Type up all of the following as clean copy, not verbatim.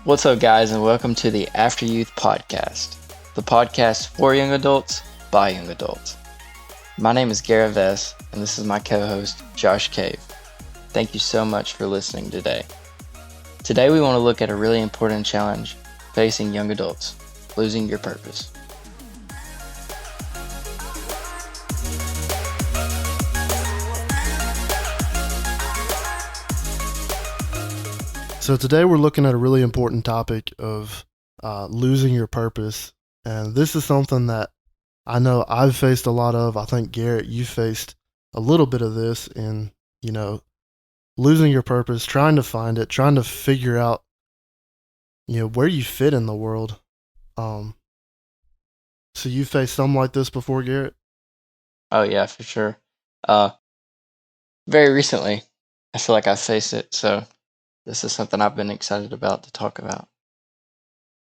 What's up, guys, and welcome to the AfterYouth Podcast, the podcast for young adults by young adults. My name is Garrett Vess, and this is my co-host, Josh Cave. Thank you so much for listening today. Today we want to look at a really important challenge facing young adults, losing your purpose. So today we're looking at a really important topic of losing your purpose. And this is something that I know I've faced a lot of. I think, Garrett, you faced a little bit of this in, losing your purpose, trying to find it, trying to figure out, where you fit in the world. So you faced something like this before, Garrett? Oh yeah, for sure. Very recently, I feel like I faced it, so this is something I've been excited about to talk about.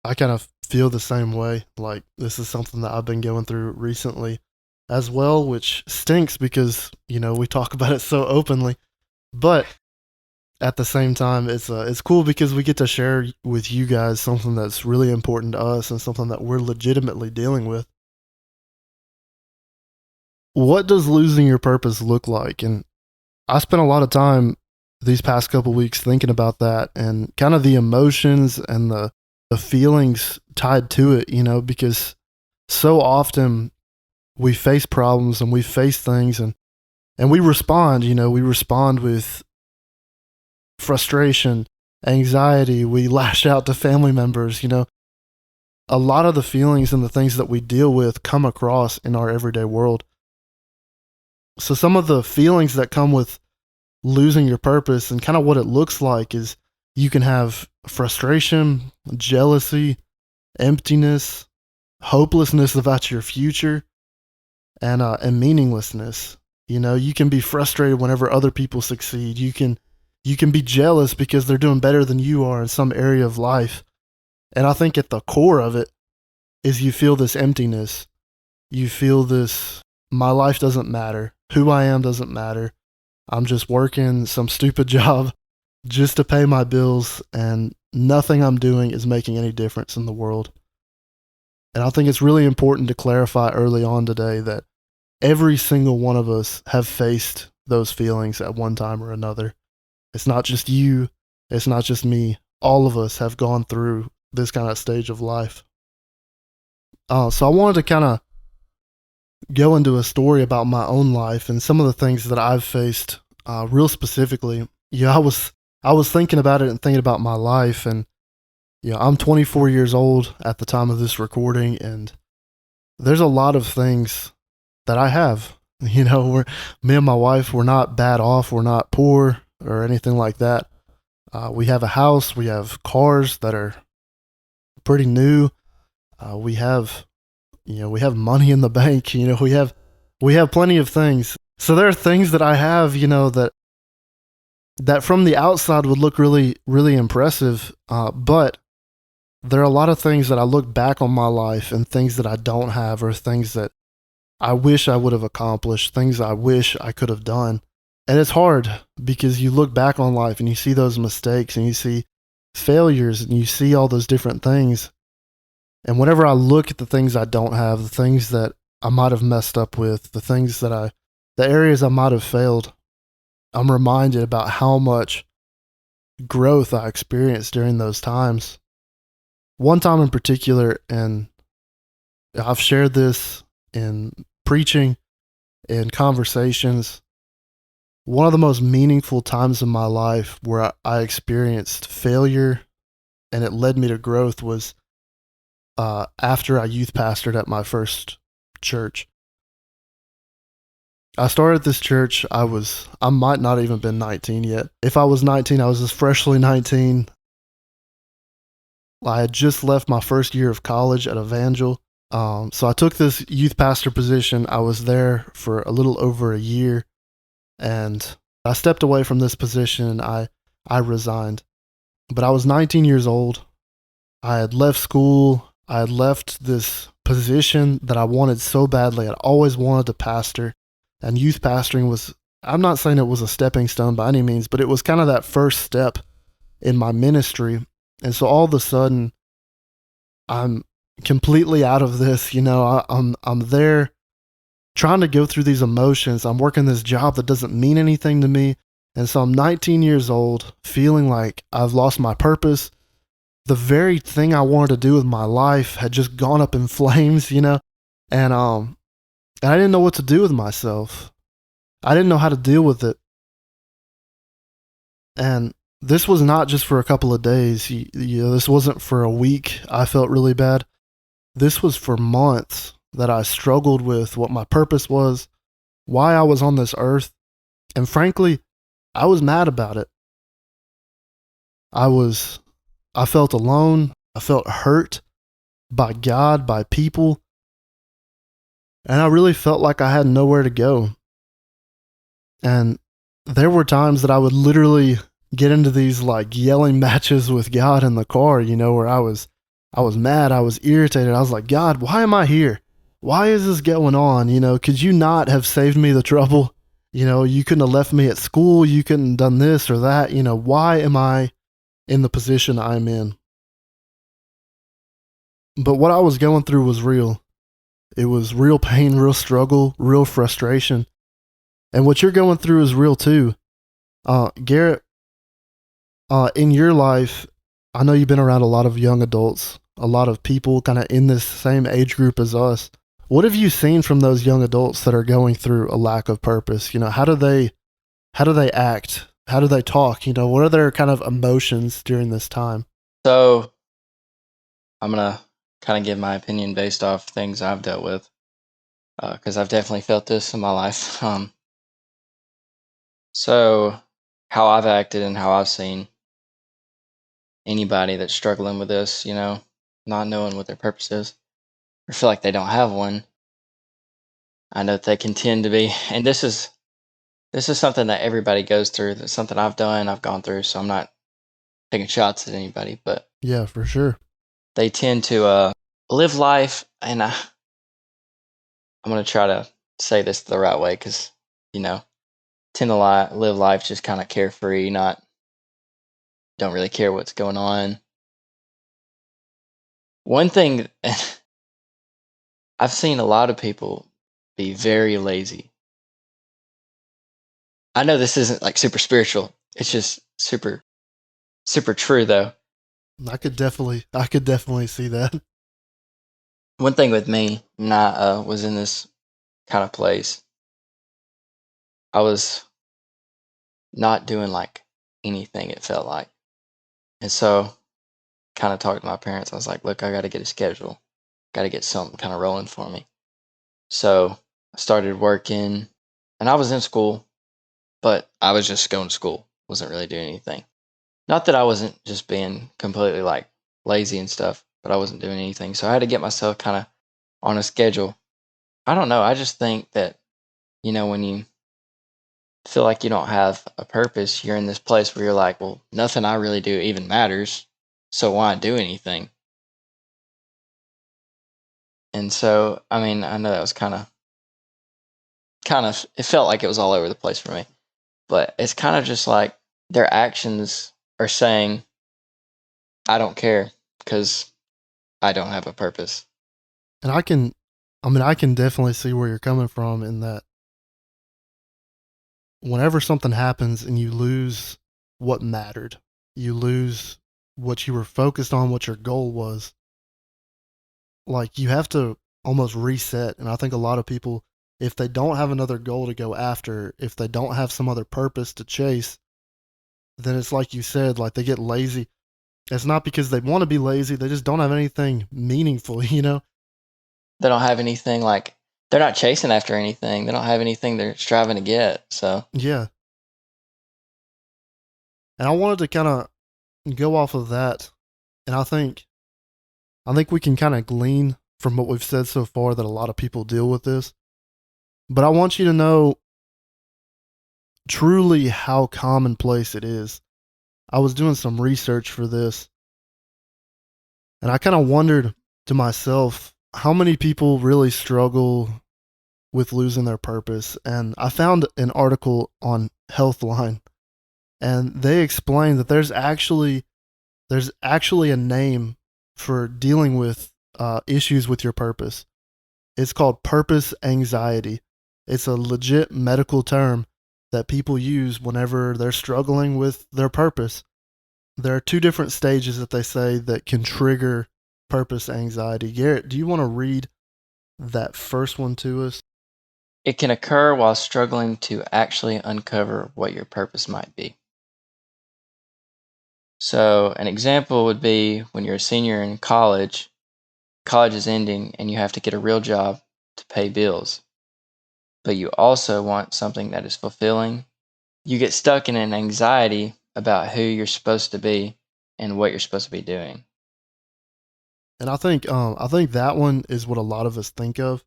I kind of feel the same way. Like, this is something that I've been going through recently as well, which stinks because, we talk about it so openly. But at the same time, it's cool because we get to share with you guys something that's really important to us and something that we're legitimately dealing with. What does losing your purpose look like? And I spent a lot of time these past couple weeks thinking about that and kind of the emotions and the feelings tied to it, because so often we face problems and we face things and we respond, we respond with frustration, anxiety, we lash out to family members, a lot of the feelings and the things that we deal with come across in our everyday world. So some of the feelings that come with losing your purpose and kind of what it looks like is you can have frustration, jealousy, emptiness, hopelessness about your future, and meaninglessness. You can be frustrated whenever other people succeed. You can be jealous because they're doing better than you are in some area of life. And I think at the core of it is you feel this emptiness. You feel this, my life doesn't matter. Who I am doesn't matter. I'm just working some stupid job just to pay my bills, and nothing I'm doing is making any difference in the world. And I think it's really important to clarify early on today that every single one of us have faced those feelings at one time or another. It's not just you. It's not just me. All of us have gone through this kind of stage of life. So I wanted to kind of go into a story about my own life and some of the things that I've faced real specifically. I was thinking about it and thinking about my life, and I'm 24 years old at the time of this recording, and there's a lot of things that I have. Me and my wife, we're not bad off, we're not poor or anything like that. We have a house, we have cars that are pretty new. We have money in the bank. We have plenty of things. So there are things that I have, that from the outside would look really, really impressive. But there are a lot of things that I look back on my life and things that I don't have, or things that I wish I would have accomplished, things I wish I could have done. And it's hard because you look back on life and you see those mistakes and you see failures and you see all those different things. And whenever I look at the things I don't have, the things that I might have messed up with, the areas I might have failed, I'm reminded about how much growth I experienced during those times. One time in particular, and I've shared this in preaching, in conversations, one of the most meaningful times in my life where I experienced failure and it led me to growth was after I youth pastored at my first church. I started this church, I might not even been 19 yet. If I was 19, I was just freshly 19. I had just left my first year of college at Evangel. So I took this youth pastor position. I was there for a little over a year, and I stepped away from this position and I resigned. But I was 19 years old. I had left school. I had left this position that I wanted so badly. I'd always wanted to pastor, and youth pastoring was, I'm not saying it was a stepping stone by any means, but it was kind of that first step in my ministry. And so all of a sudden, I'm completely out of this. I'm there trying to go through these emotions. I'm working this job that doesn't mean anything to me. And so I'm 19 years old, feeling like I've lost my purpose. The very thing I wanted to do with my life had just gone up in flames, and I didn't know what to do with myself. I didn't know how to deal with it. And this was not just for a couple of days. This wasn't for a week. I felt really bad. This was for months that I struggled with what my purpose was, why I was on this earth. And frankly, I was mad about it. I felt alone. I felt hurt by God, by people. And I really felt like I had nowhere to go. And there were times that I would literally get into these like yelling matches with God in the car, where I was mad, I was irritated. I was like, God, why am I here? Why is this going on? Could you not have saved me the trouble? You couldn't have left me at school. You couldn't have done this or that. Why am I in the position I'm in? But what I was going through was real. It was real pain, real struggle, real frustration. And what you're going through is real too. Garrett, in your life, I know you've been around a lot of young adults, a lot of people kind of in this same age group as us. What have you seen from those young adults that are going through a lack of purpose? How do they act? How do they talk? What are their kind of emotions during this time? So I'm going to kind of give my opinion based off things I've dealt with, because I've definitely felt this in my life. So how I've acted and how I've seen anybody that's struggling with this, not knowing what their purpose is, or feel like they don't have one. I know that they can tend to be, and this is something that everybody goes through. That's something I've gone through. So I'm not taking shots at anybody, but yeah, for sure, they tend to live life, and I'm gonna try to say this the right way, because tend to live life just kind of carefree, don't really care what's going on. One thing I've seen a lot of people be very lazy. I know this isn't like super spiritual. It's just super, super true though. I could definitely see that. One thing with me, when I was in this kind of place, I was not doing like anything, it felt like. And so kind of talked to my parents. I was like, look, I got to get a schedule. Got to get something kind of rolling for me. So I started working, and I was in school, but I was just going to school. Wasn't really doing anything. Not that I wasn't just being completely like lazy and stuff, but I wasn't doing anything. So I had to get myself kind of on a schedule. I don't know. I just think that, when you feel like you don't have a purpose, you're in this place where you're like, well, nothing I really do even matters. So why do anything? And so, I mean, I know that was kind of, it felt like it was all over the place for me. But it's kind of just like their actions are saying, I don't care because I don't have a purpose. And I can definitely see where you're coming from in that whenever something happens and you lose what mattered, you lose what you were focused on, what your goal was, like you have to almost reset. And I think a lot of people, if they don't have another goal to go after, if they don't have some other purpose to chase, then it's like you said, like they get lazy. It's not because they want to be lazy, they just don't have anything meaningful, They don't have anything like, they're not chasing after anything. They don't have anything they're striving to get. So yeah. And I wanted to kind of go off of that. And I think we can kind of glean from what we've said so far that a lot of people deal with this. But I want you to know truly how commonplace it is. I was doing some research for this, and I kind of wondered to myself how many people really struggle with losing their purpose. And I found an article on Healthline, and they explained that there's actually there's actually a name for dealing with issues with your purpose. It's called purpose anxiety. It's a legit medical term that people use whenever they're struggling with their purpose. There are two different stages that they say that can trigger purpose anxiety. Garrett, do you want to read that first one to us? It can occur while struggling to actually uncover what your purpose might be. So, an example would be when you're a senior in college, college is ending, and you have to get a real job to pay bills. But you also want something that is fulfilling. You get stuck in an anxiety about who you're supposed to be and what you're supposed to be doing. And I think that one is what a lot of us think of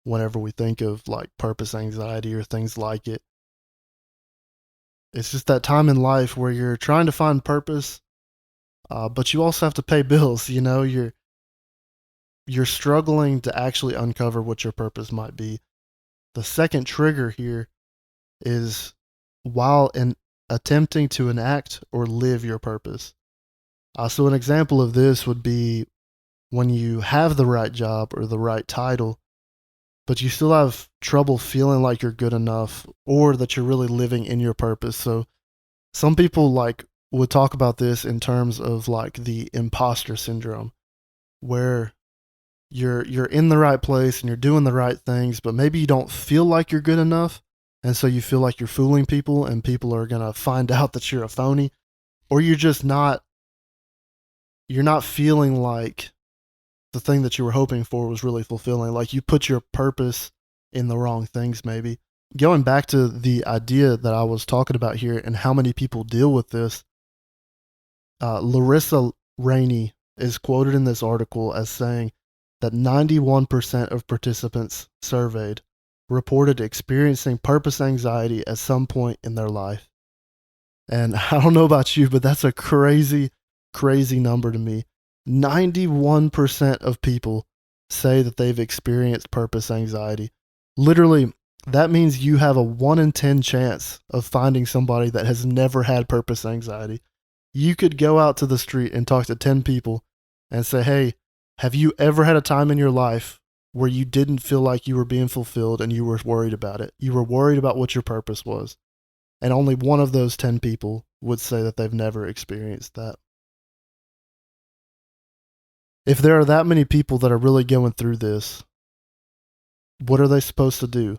whenever we think of like purpose anxiety or things like it. It's just that time in life where you're trying to find purpose, but you also have to pay bills. You know, you're struggling to actually uncover what your purpose might be. The second trigger here is while attempting to enact or live your purpose. So an example of this would be when you have the right job or the right title, but you still have trouble feeling like you're good enough or that you're really living in your purpose. So some people like would talk about this in terms of like the imposter syndrome, where you're in the right place and you're doing the right things, but maybe you don't feel like you're good enough, and so you feel like you're fooling people and people are going to find out that you're a phony, or you're not feeling like the thing that you were hoping for was really fulfilling. Like you put your purpose in the wrong things, maybe. Going back to the idea that I was talking about here and how many people deal with this, Larissa Rainey is quoted in this article as saying that 91% of participants surveyed reported experiencing purpose anxiety at some point in their life. And I don't know about you, but that's a crazy, crazy number to me. 91% of people say that they've experienced purpose anxiety. Literally, that means you have a 1 in 10 chance of finding somebody that has never had purpose anxiety. You could go out to the street and talk to 10 people and say, hey, have you ever had a time in your life where you didn't feel like you were being fulfilled and you were worried about it? You were worried about what your purpose was. And only one of those 10 people would say that they've never experienced that. If there are that many people that are really going through this, what are they supposed to do?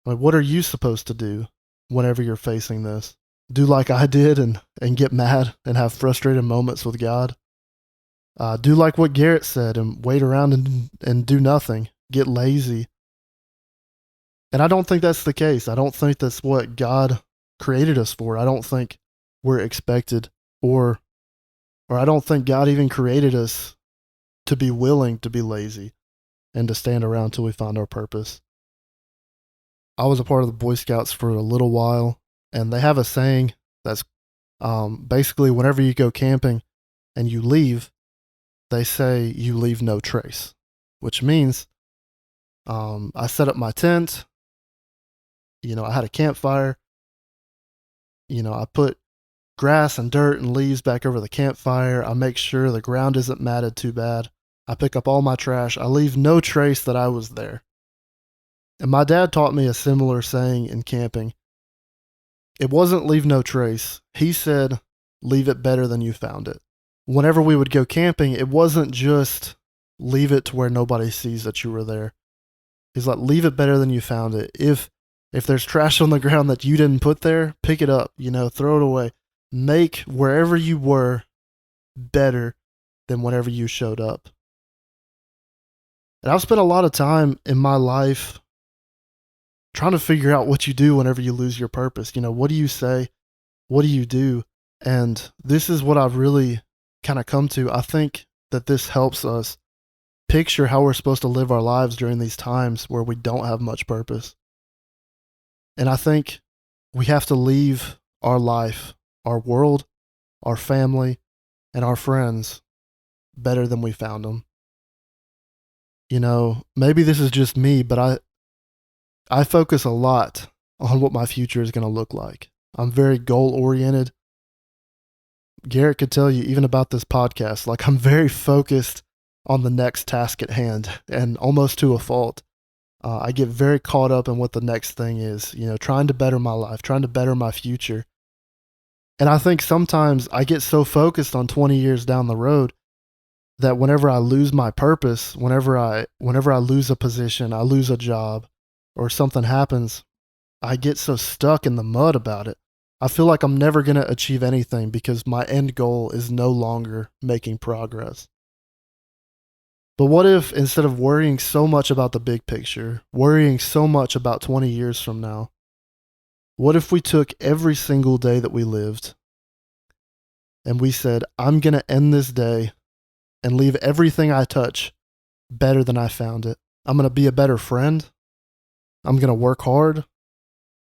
Like, what are you supposed to do whenever you're facing this? Do like I did and get mad and have frustrated moments with God? Do like what Garrett said and wait around and do nothing. Get lazy. And I don't think that's the case. I don't think that's what God created us for. I don't think we're expected or I don't think God even created us to be willing to be lazy and to stand around till we find our purpose. I was a part of the Boy Scouts for a little while, and they have a saying that's basically whenever you go camping and you leave, they say you leave no trace, which means I set up my tent. I had a campfire. I put grass and dirt and leaves back over the campfire. I make sure the ground isn't matted too bad. I pick up all my trash. I leave no trace that I was there. And my dad taught me a similar saying in camping. It wasn't leave no trace. He said, leave it better than you found it. Whenever we would go camping, it wasn't just leave it to where nobody sees that you were there. He's like, leave it better than you found it. If there's trash on the ground that you didn't put there, pick it up, throw it away. Make wherever you were better than whenever you showed up. And I've spent a lot of time in my life trying to figure out what you do whenever you lose your purpose. What do you say? What do you do? And this is what I've really kind of come to. I think that this helps us picture how we're supposed to live our lives during these times where we don't have much purpose. And I think we have to leave our life, our world, our family, and our friends better than we found them. Maybe this is just me, but I focus a lot on what my future is going to look like. I'm very goal-oriented. Garrett could tell you even about this podcast, like I'm very focused on the next task at hand and almost to a fault. I get very caught up in what the next thing is, trying to better my life, trying to better my future. And I think sometimes I get so focused on 20 years down the road that whenever I lose my purpose, whenever I lose a position, I lose a job, or something happens, I get so stuck in the mud about it. I feel like I'm never going to achieve anything because my end goal is no longer making progress. But what if instead of worrying so much about the big picture, worrying so much about 20 years from now, what if we took every single day that we lived and we said, I'm going to end this day and leave everything I touch better than I found it. I'm going to be a better friend. I'm going to work hard.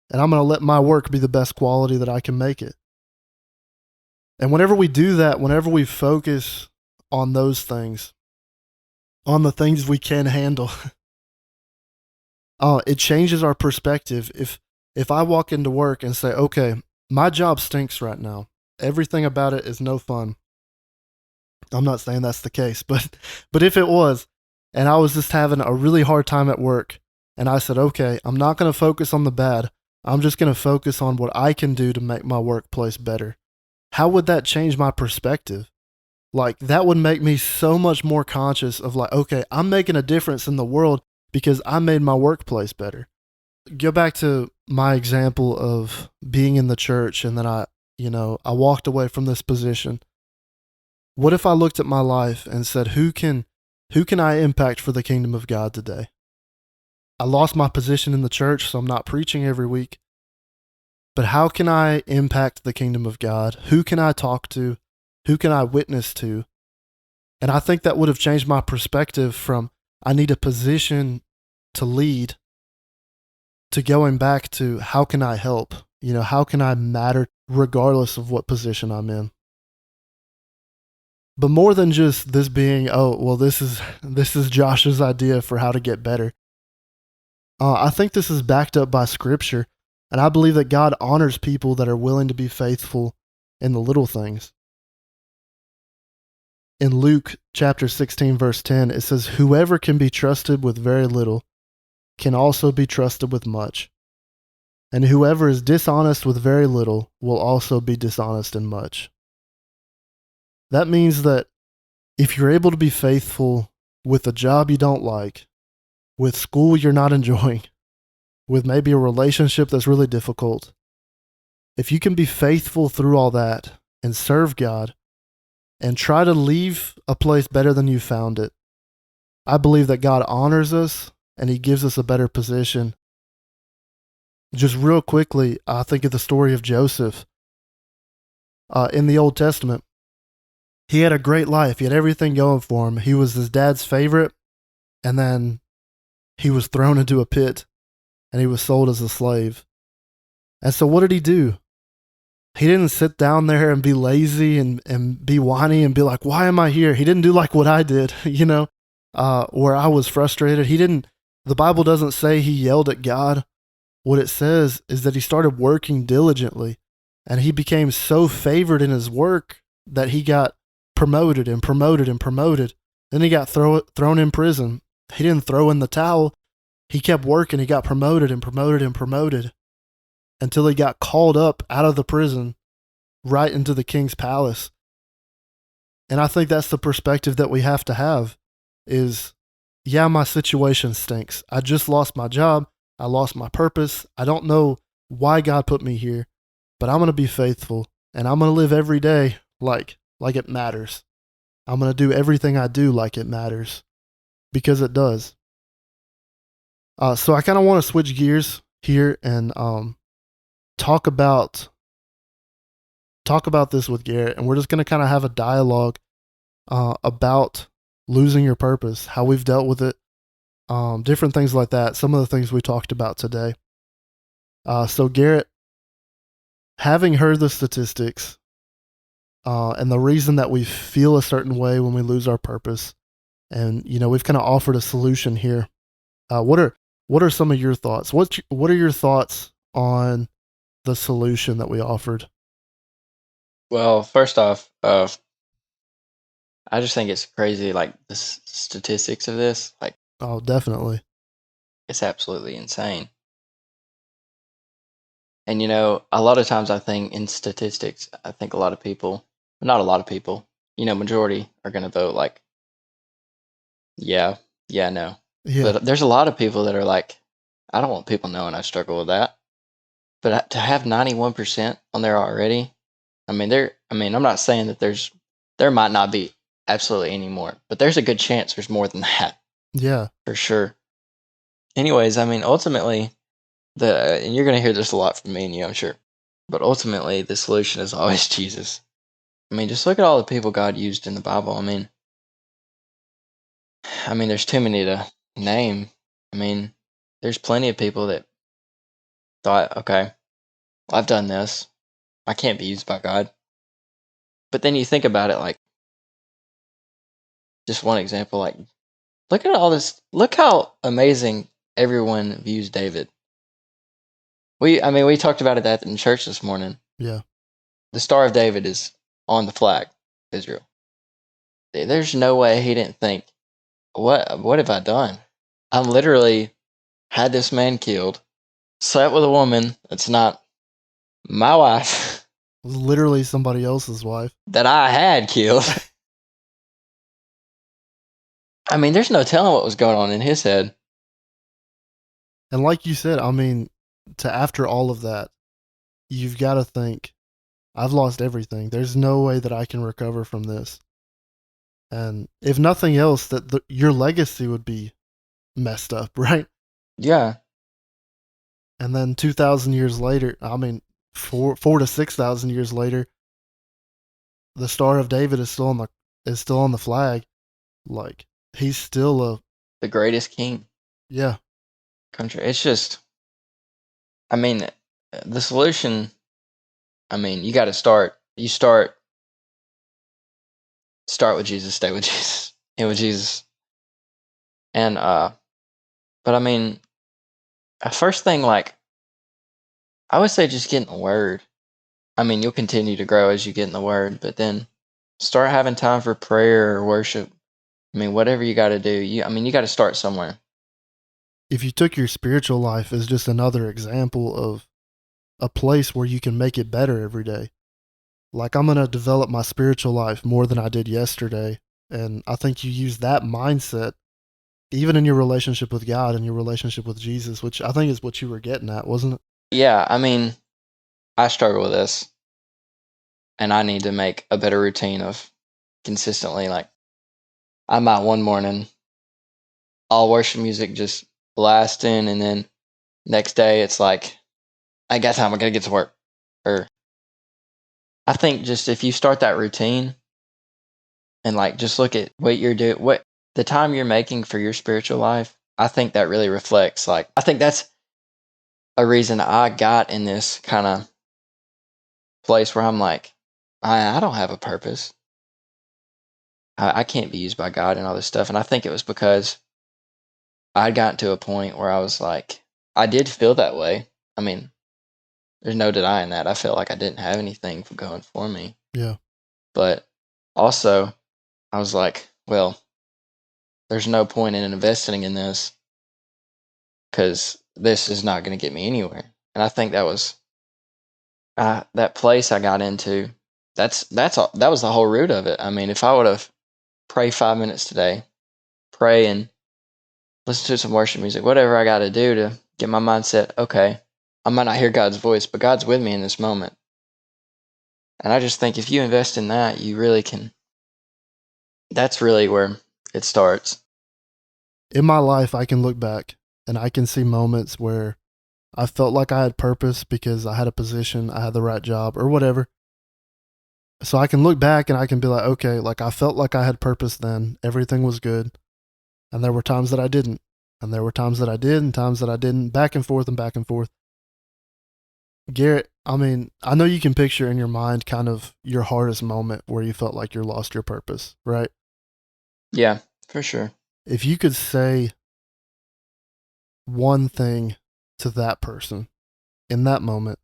And I'm going to let my work be the best quality that I can make it. And whenever we do that, whenever we focus on those things, on the things we can handle, it changes our perspective. If I walk into work and say, okay, my job stinks right now, everything about it is no fun. I'm not saying that's the case, but if it was, and I was just having a really hard time at work, and I said, okay, I'm not going to focus on the bad. I'm just going to focus on what I can do to make my workplace better. How would that change my perspective? Like, that would make me so much more conscious of like, okay, I'm making a difference in the world because I made my workplace better. Go back to my example of being in the church and then I walked away from this position. What if I looked at my life and said, who can I impact for the kingdom of God today? I lost my position in the church, so I'm not preaching every week. But how can I impact the kingdom of God? Who can I talk to? Who can I witness to? And I think that would have changed my perspective from I need a position to lead to going back to how can I help? How can I matter regardless of what position I'm in? But more than just this being, this is Josh's idea for how to get better. I think this is backed up by Scripture, and I believe that God honors people that are willing to be faithful in the little things. In Luke chapter 16, verse 10, it says, whoever can be trusted with very little can also be trusted with much. And whoever is dishonest with very little will also be dishonest in much. That means that if you're able to be faithful with a job you don't like, with school you're not enjoying, with maybe a relationship that's really difficult, if you can be faithful through all that and serve God and try to leave a place better than you found it, I believe that God honors us and He gives us a better position. Just real quickly, I think of the story of Joseph in the Old Testament. He had a great life. He had everything going for him. He was his dad's favorite, and then he was thrown into a pit, and he was sold as a slave. And so what did he do? He didn't sit down there and be lazy and be whiny and be like, why am I here? He didn't do like what I did, where I was frustrated. The Bible doesn't say he yelled at God. What it says is that he started working diligently, and he became so favored in his work that he got promoted and promoted and promoted. Then he got thrown in prison. He didn't throw in the towel. He kept working. He got promoted and promoted and promoted until he got called up out of the prison right into the king's palace. And I think that's the perspective that we have to have is, yeah, my situation stinks. I just lost my job. I lost my purpose. I don't know why God put me here, but I'm going to be faithful and I'm going to live every day like it matters. I'm going to do everything I do like it matters because it does. So I kind of want to switch gears here and talk about this with Garrett, and we're just going to kind of have a dialogue about losing your purpose, how we've dealt with it, different things like that, some of the things we talked about today. So Garrett, having heard the statistics and the reason that we feel a certain way when we lose our purpose, and we've kind of offered a solution here. What are some of your thoughts? What are your thoughts on the solution that we offered? Well, first off, I just think it's crazy, like the statistics of this. Like, Oh, definitely. it's absolutely insane. And a lot of times I think in statistics, I think a lot of people, not a lot of people, majority are going to vote like, yeah, yeah, no. Yeah. But there's a lot of people that are like, I don't want people knowing I struggle with that. But to have 91% on there already, I'm not saying that there might not be absolutely any more, but there's a good chance there's more than that Yeah. for sure. Anyways, ultimately, and you're going to hear this a lot from me and you, I'm sure, but ultimately, the solution is always Jesus. Just look at all the people God used in the Bible. There's too many to name. There's plenty of people that thought, okay, I've done this. I can't be used by God. But then you think about it, like, just one example, like, look at all this. Look how amazing everyone views David. We talked about it in church this morning. Yeah. The Star of David is on the flag, Israel. There's no way he didn't think, what have I done? I literally had this man killed, slept with a woman that's not my wife, Literally somebody else's wife. that I had killed. There's no telling what was going on in his head. And like you said, to after all of that, you've got to think, I've lost everything. There's no way that I can recover from this. And if nothing else, your legacy would be messed up, right? Yeah. And then 2,000 years later, 4 to 6,000 years later, the Star of David is still on the flag. Like, he's still The greatest king. Yeah. Country. It's just, the solution, you got to start. You start with Jesus, stay with Jesus, and with Jesus. And, but first thing, like, I would say just get in the Word. You'll continue to grow as you get in the Word, but then start having time for prayer or worship. Whatever you got to do, you got to start somewhere. If you took your spiritual life as just another example of a place where you can make it better every day, like, I'm going to develop my spiritual life more than I did yesterday. And I think you use that mindset even in your relationship with God and your relationship with Jesus, which I think is what you were getting at, wasn't it? Yeah, I struggle with this, and I need to make a better routine of consistently, like, I might one morning, all worship music just blasting, and then next day it's like, I got time, I gotta get to work. Or I think just if you start that routine and like just look at what you're doing, what the time you're making for your spiritual life, I think that really reflects, like, I think that's a reason I got in this kind of place where I'm like, I don't have a purpose. I can't be used by God and all this stuff. And I think it was because I'd gotten to a point where I was like, I did feel that way. There's no denying that. I felt like I didn't have anything going for me. Yeah. But also, I was like, well, there's no point in investing in this because this is not going to get me anywhere. And I think that was that place I got into. That was the whole root of it. If I would have prayed 5 minutes today, pray and listen to some worship music, whatever I got to do to get my mindset, okay, I might not hear God's voice, but God's with me in this moment. And I just think if you invest in that, you really can. That's really where it starts. In my life, I can look back and I can see moments where I felt like I had purpose because I had a position, I had the right job, or whatever. So I can look back and I can be like, okay, like, I felt like I had purpose then. Everything was good. And there were times that I didn't. And there were times that I did and times that I didn't, back and forth and back and forth. Garrett, I know you can picture in your mind kind of your hardest moment where you felt like you lost your purpose, right? Yeah, for sure. If you could say one thing to that person in that moment,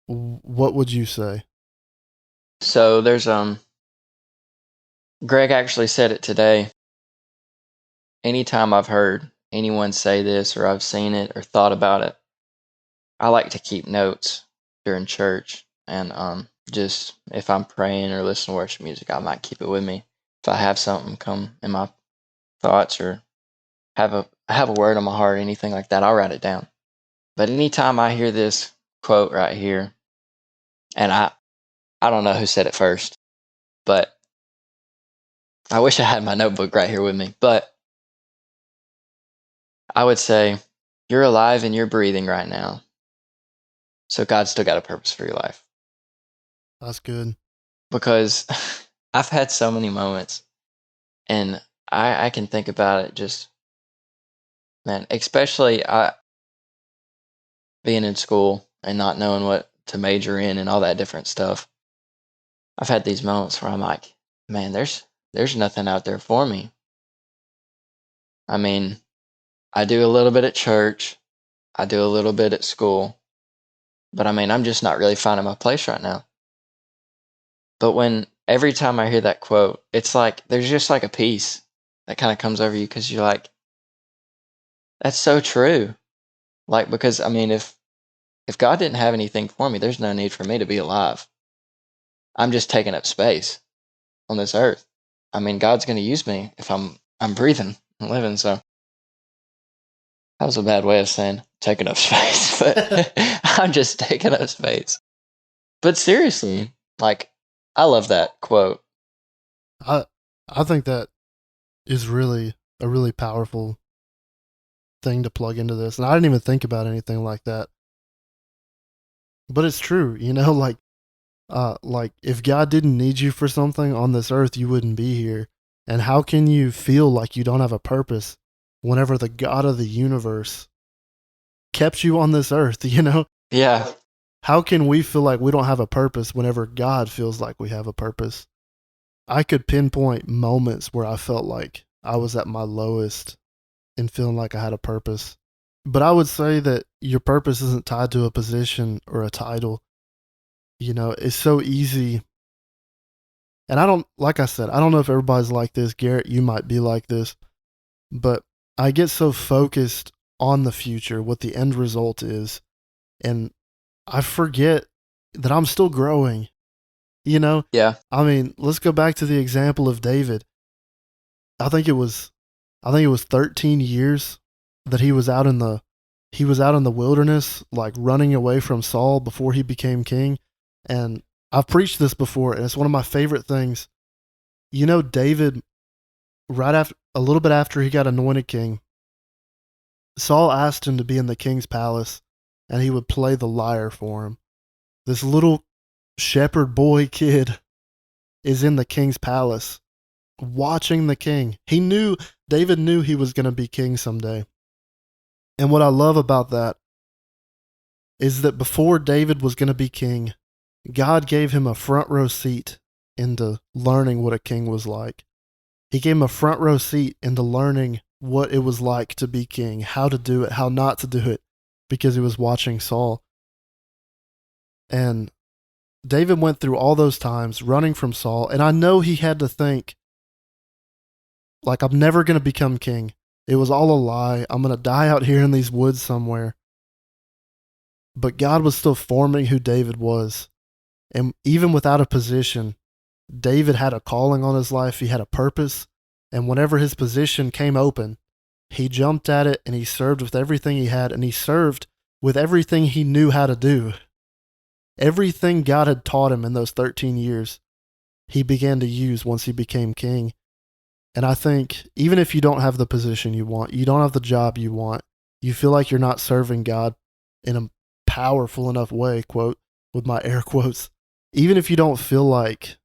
what would you say? So there's Greg actually said it today. Anytime I've heard anyone say this or I've seen it or thought about it, I like to keep notes during church, and just if I'm praying or listening to worship music, I might keep it with me. If I have something come in my thoughts or have a word on my heart, anything like that, I'll write it down. But anytime I hear this quote right here, and I don't know who said it first, but I wish I had my notebook right here with me. But I would say, you're alive and you're breathing right now. So God's still got a purpose for your life. That's good. Because I've had so many moments, and I can think about it just, man, especially being in school and not knowing what to major in and all that different stuff. I've had these moments where I'm like, man, there's nothing out there for me. I mean, I do a little bit at church, I do a little bit at school, but I mean, I'm just not really finding my place right now. But every time I hear that quote, it's like there's just like a peace that kind of comes over you, because you're like, that's so true. Like, because I mean, if God didn't have anything for me, there's no need for me to be alive. I'm just taking up space on this earth. I mean, God's going to use me if I'm breathing and living. So that was a bad way of saying taking up space, but I'm just taking up space. But seriously, like, I love that quote. I think that is really a really powerful thing to plug into this. And I didn't even think about anything like that. But it's true, like if God didn't need you for something on this earth, you wouldn't be here. And how can you feel like you don't have a purpose whenever the God of the universe kept you on this earth, Yeah. How can we feel like we don't have a purpose whenever God feels like we have a purpose? I could pinpoint moments where I felt like I was at my lowest and feeling like I had a purpose. But I would say that your purpose isn't tied to a position or a title. It's so easy. And like I said, I don't know if everybody's like this. Garrett, you might be like this. But I get so focused on the future, what the end result is, and I forget that I'm still growing. Yeah. I mean, let's go back to the example of David. I think it was 13 years that he was out in the wilderness, like running away from Saul before he became king. And I've preached this before, and it's one of my favorite things. David, a little bit after he got anointed king, Saul asked him to be in the king's palace, and he would play the lyre for him. This little shepherd boy kid is in the king's palace watching the king. David knew he was going to be king someday. And what I love about that is that before David was going to be king, God gave him a front row seat into learning what a king was like. He gave him a front row seat into learning what it was like to be king, how to do it, how not to do it, because he was watching Saul. And David went through all those times running from Saul, and I know he had to think, like, I'm never going to become king. It was all a lie. I'm going to die out here in these woods somewhere. But God was still forming who David was. And even without a position, David had a calling on his life. He had a purpose. And whenever his position came open, he jumped at it and he served with everything he had. And he served with everything he knew how to do. Everything God had taught him in those 13 years, he began to use once he became king. And I think even if you don't have the position you want, you don't have the job you want, you feel like you're not serving God in a powerful enough way, quote, with my air quotes, even if you don't feel like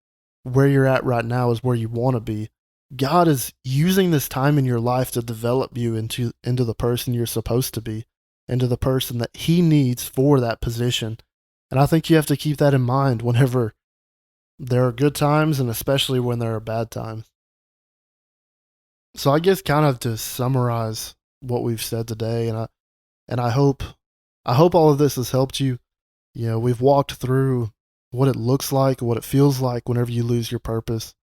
where you're at right now is where you want to be, God is using this time in your life to develop you into the person you're supposed to be, into the person that he needs for that position. And I think you have to keep that in mind whenever there are good times and especially when there are bad times. So I guess kind of to summarize what we've said today, and I hope all of this has helped you. We've walked through what it looks like, what it feels like whenever you lose your purpose.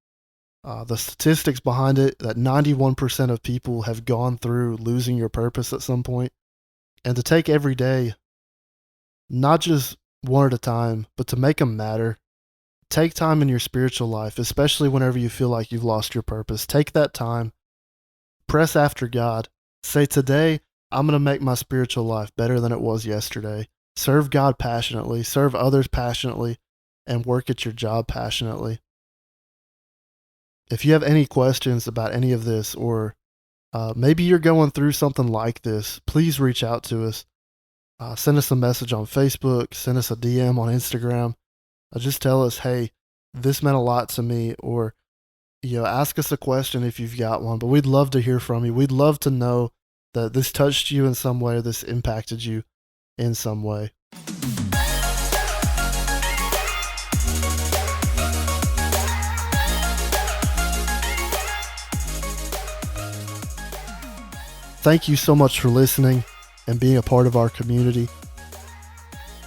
The statistics behind it, that 91% of people have gone through losing your purpose at some point. And to take every day, not just one at a time, but to make them matter. Take time in your spiritual life, especially whenever you feel like you've lost your purpose. Take that time. Press after God. Say, today, I'm going to make my spiritual life better than it was yesterday. Serve God passionately, serve others passionately, and work at your job passionately. If you have any questions about any of this, or maybe you're going through something like this, please reach out to us. Send us a message on Facebook, send us a DM on Instagram. Just tell us, hey, this meant a lot to me, or ask us a question if you've got one. But we'd love to hear from you. We'd love to know that this touched you in some way, this impacted you in some way. Thank you so much for listening and being a part of our community.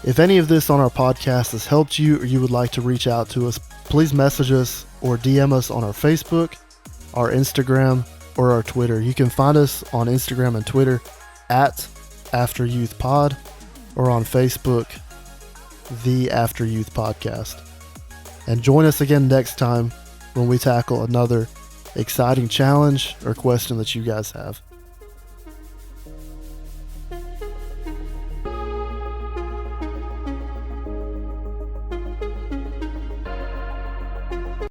If any of this on our podcast has helped you, or you would like to reach out to us, please message us or DM us on our Facebook, our Instagram, or our Twitter. You can find us on Instagram and Twitter at AfterYouth Pod, or on Facebook, the AfterYouth Podcast. And join us again next time when we tackle another exciting challenge or question that you guys have.